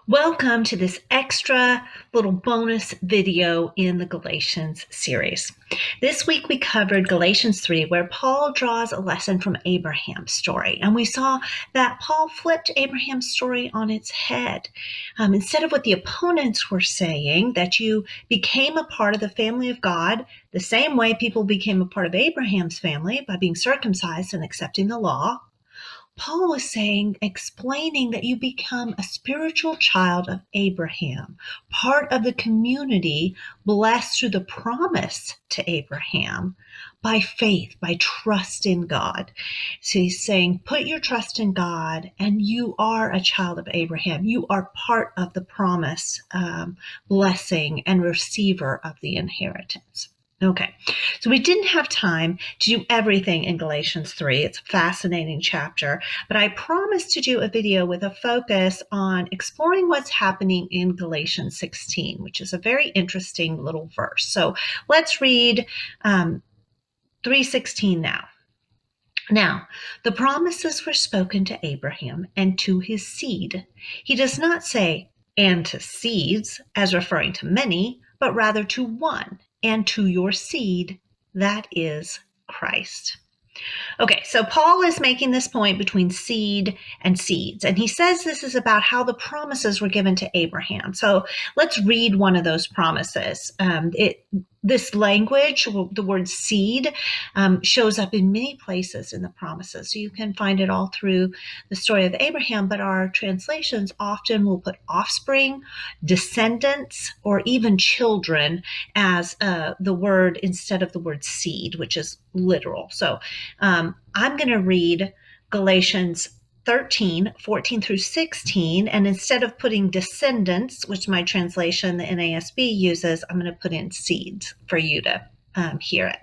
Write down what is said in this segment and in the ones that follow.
Welcome to this extra little bonus video in the Galatians series. This week we covered Galatians 3, where Paul draws a lesson from Abraham's story. And we saw that Paul flipped Abraham's story on its head. Instead of what the opponents were saying, that you became a part of the family of God, the same way people became a part of Abraham's family by being circumcised and accepting the law, Paul was saying, explaining that you become a spiritual child of Abraham, part of the community blessed through the promise to Abraham by faith, by trust in God. So he's saying, put your trust in God, and you are a child of Abraham. You are part of the promise, blessing, and receiver of the inheritance. Okay, so we didn't have time to do everything in Galatians 3. It's a fascinating chapter, but I promised to do a video with a focus on exploring what's happening in Galatians 16, which is a very interesting little verse. So let's read 3:16 now. Now, the promises were spoken to Abraham and to his seed. He does not say, and to seeds, as referring to many, but rather to one, and to your seed, that is Christ. Okay, so Paul is making this point between seed and seeds, and he says this is about how the promises were given to Abraham. So let's read one of those promises. This language, the word seed, shows up in many places in the promises. So you can find it all through the story of Abraham, but our translations often will put offspring, descendants, or even children as the word instead of the word seed, which is literal. So I'm going to read Galatians 13:14 through 16, and instead of putting descendants, which my translation, the NASB, uses, I'm going to put in seeds for you to hear it.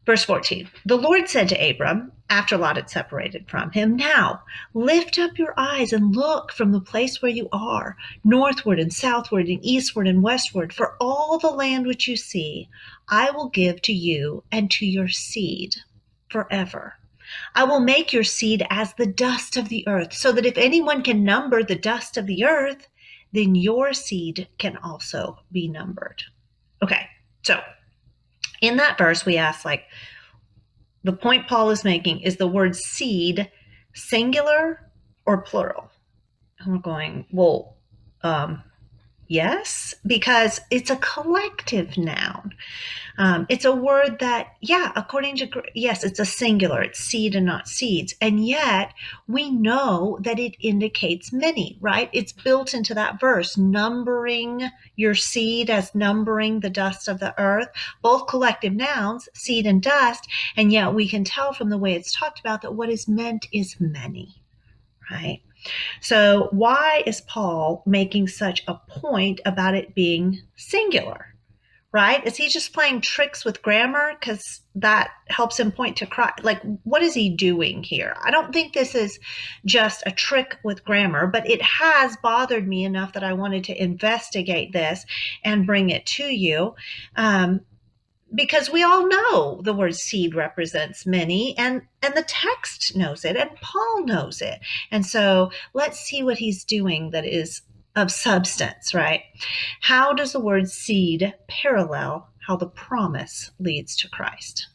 Verse 14, the Lord said to Abram, after Lot had separated from him, now lift up your eyes and look from the place where you are, northward and southward and eastward and westward, for all the land which you see, I will give to you and to your seed forever. I will make your seed as the dust of the earth, so that if anyone can number the dust of the earth, then your seed can also be numbered. Okay, so in that verse, we ask, the point Paul is making, is the word seed singular or plural? And we're going, well, yes, because it's a collective noun. It's a word that, yes, it's a singular. It's seed and not seeds. And yet we know that it indicates many, right? It's built into that verse, numbering your seed as numbering the dust of the earth, both collective nouns, seed and dust. And yet we can tell from the way it's talked about that what is meant is many, right? So why is Paul making such a point about it being singular, right? Is he just playing tricks with grammar because that helps him point to Christ? What is he doing here? I don't think this is just a trick with grammar, but it has bothered me enough that I wanted to investigate this and bring it to you. Because we all know the word seed represents many, and the text knows it, and Paul knows it. And so let's see what he's doing that is of substance, right? How does the word seed parallel how the promise leads to Christ?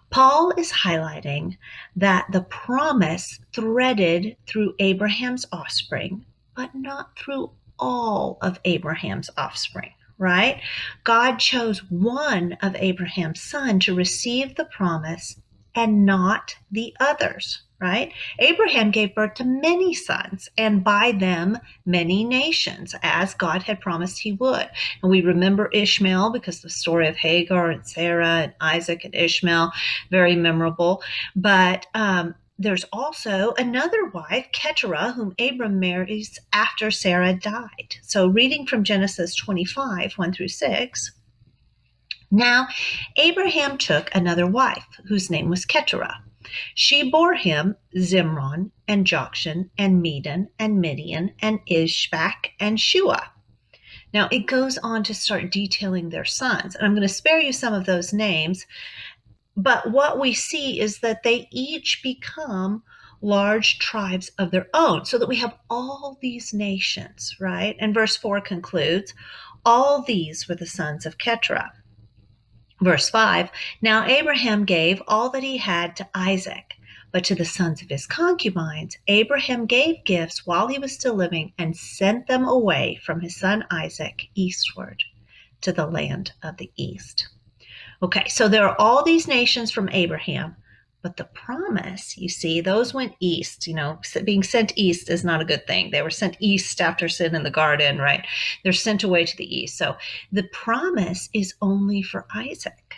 Paul is highlighting that the promise threaded through Abraham's offspring, but not through all of Abraham's offspring. Right? God chose one of Abraham's sons to receive the promise and not the others, right? Abraham gave birth to many sons, and by them many nations, as God had promised he would. And we remember Ishmael because the story of Hagar and Sarah and Isaac and Ishmael, very memorable. But there's also another wife, Keturah, whom Abram marries after Sarah died. So reading from Genesis 25, 1 through 6. Now, Abraham took another wife, whose name was Keturah. She bore him Zimron and Jokshan and Medan and Midian and Ishbak and Shua. Now, it goes on to start detailing their sons. And I'm going to spare you some of those names. But what we see is that they each become large tribes of their own, so that we have all these nations, right? And verse 4 concludes, all these were the sons of Keturah. Verse 5, now Abraham gave all that he had to Isaac, but to the sons of his concubines, Abraham gave gifts while he was still living and sent them away from his son Isaac eastward to the land of the east. Okay, so there are all these nations from Abraham, but the promise, you see, those went east. Being sent east is not a good thing. They were sent east after sin in the garden, right? They're sent away to the east. So the promise is only for Isaac.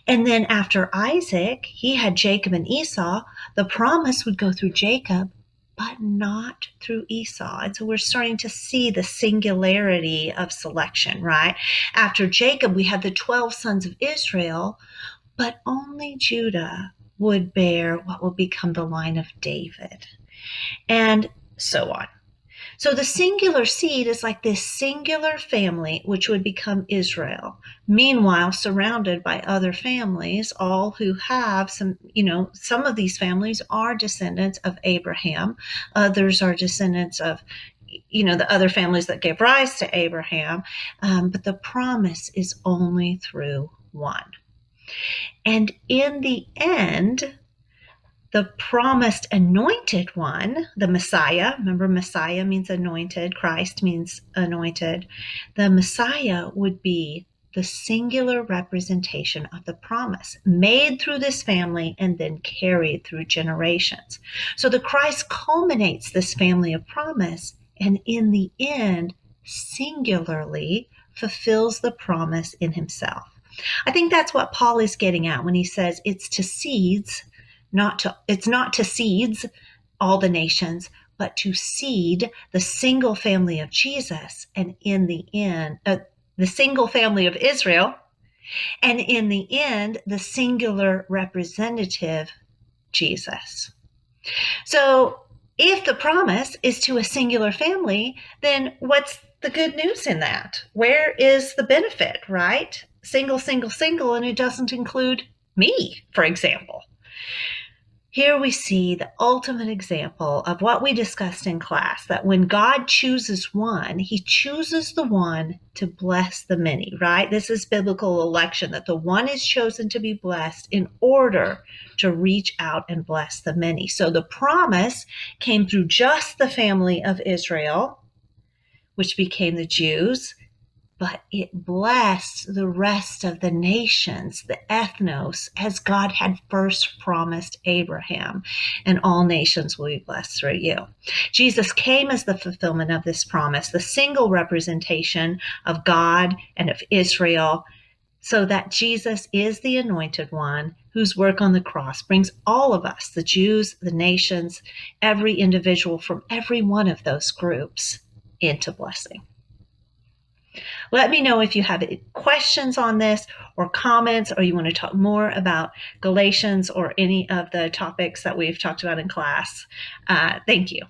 And then after Isaac, he had Jacob and Esau. The promise would go through Jacob, but not through Esau. And so we're starting to see the singularity of selection, right? After Jacob, we have the 12 sons of Israel, but only Judah would bear what will become the line of David, and so on. So the singular seed is like this singular family, which would become Israel. Meanwhile, surrounded by other families, all who have some of these families are descendants of Abraham. Others are descendants of, the other families that gave rise to Abraham. But the promise is only through one. And in the end, the promised anointed one, the Messiah, remember Messiah means anointed, Christ means anointed, the Messiah would be the singular representation of the promise, made through this family and then carried through generations. So the Christ culminates this family of promise, and in the end, singularly fulfills the promise in himself. I think that's what Paul is getting at when he says it's to seeds, it's not to seeds all the nations, but to seed the single family of Jesus, and in the end, the single family of Israel, and in the end, the singular representative, Jesus. So if the promise is to a singular family, then what's the good news in that? Where is the benefit, right? Single, and it doesn't include me, for example. Here we see the ultimate example of what we discussed in class, that when God chooses one, he chooses the one to bless the many, right? This is biblical election, that the one is chosen to be blessed in order to reach out and bless the many. So the promise came through just the family of Israel, which became the Jews, but it blessed the rest of the nations, the ethnos, as God had first promised Abraham, and all nations will be blessed through you. Jesus came as the fulfillment of this promise, the single representation of God and of Israel, so that Jesus is the anointed one whose work on the cross brings all of us, the Jews, the nations, every individual from every one of those groups, into blessing. Let me know if you have questions on this or comments, or you want to talk more about Galatians or any of the topics that we've talked about in class. Thank you.